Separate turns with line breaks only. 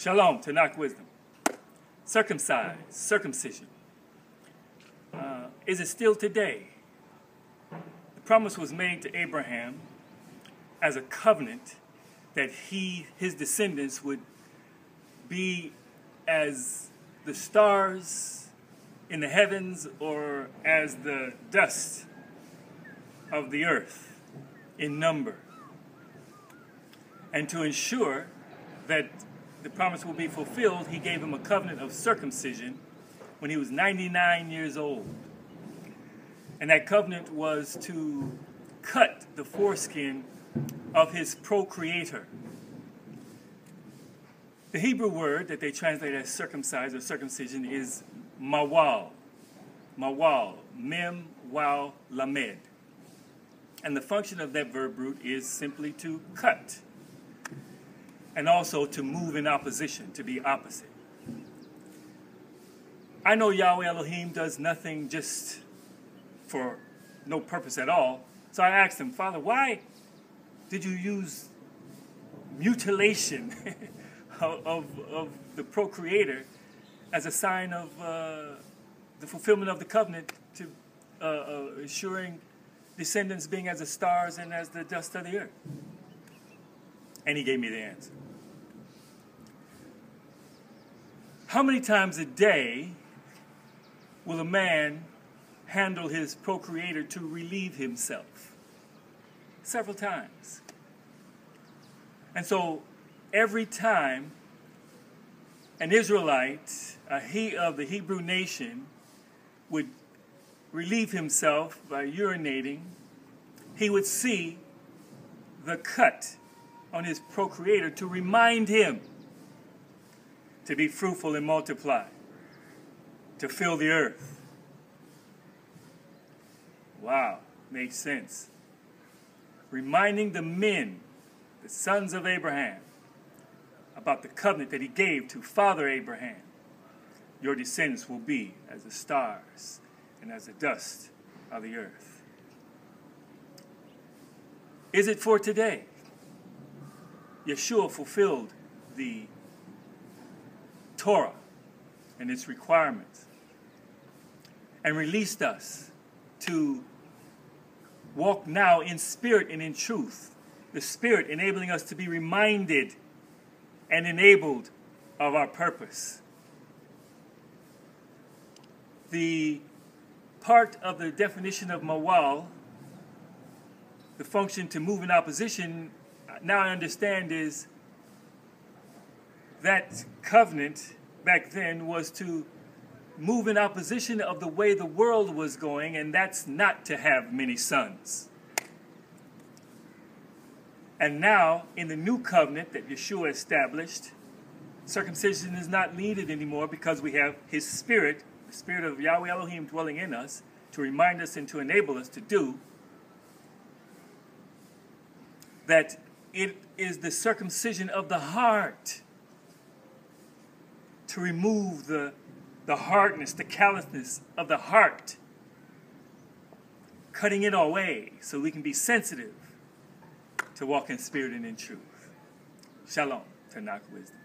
Shalom, TaNaKh Wisdom. Circumcision. Is it still today? The promise was made to Abraham as a covenant that his descendants would be as the stars in the heavens or as the dust of the earth in number. And to ensure that the promise will be fulfilled, he gave him a covenant of circumcision when he was 99 years old. And that covenant was to cut the foreskin of his procreator. The Hebrew word that they translate as circumcised or circumcision is mawal. Mawal, mem, waw, lamed. And the function of that verb root is simply to cut. And also to move in opposition, to be opposite. I know Yahweh Elohim does nothing just for no purpose at all. So I asked him, Father, why did you use mutilation of the procreator as a sign of the fulfillment of the covenant to ensuring descendants being as the stars and as the dust of the earth? And he gave me the answer. How many times a day will a man handle his procreator to relieve himself? Several times. And so every time an Israelite, of the Hebrew nation, would relieve himself by urinating, he would see the cut on his procreator to remind him to be fruitful and multiply, to fill the earth. Wow, makes sense. Reminding the men, the sons of Abraham, about the covenant that he gave to Father Abraham. Your descendants will be as the stars and as the dust of the earth. Is it for today? Yeshua fulfilled the Torah and its requirements and released us to walk now in spirit and in truth. The Spirit enabling us to be reminded and enabled of our purpose. The part of the definition of mawal, the function to move in opposition, now I understand is that covenant back then was to move in opposition of the way the world was going, and that's not to have many sons. And now, in the new covenant that Yeshua established, circumcision is not needed anymore because we have his Spirit, the Spirit of Yahweh Elohim dwelling in us, to remind us and to enable us to do that it is the circumcision of the heart to remove the hardness, the callousness of the heart, cutting it away so we can be sensitive to walk in spirit and in truth. Shalom, TaNaKh Wisdom.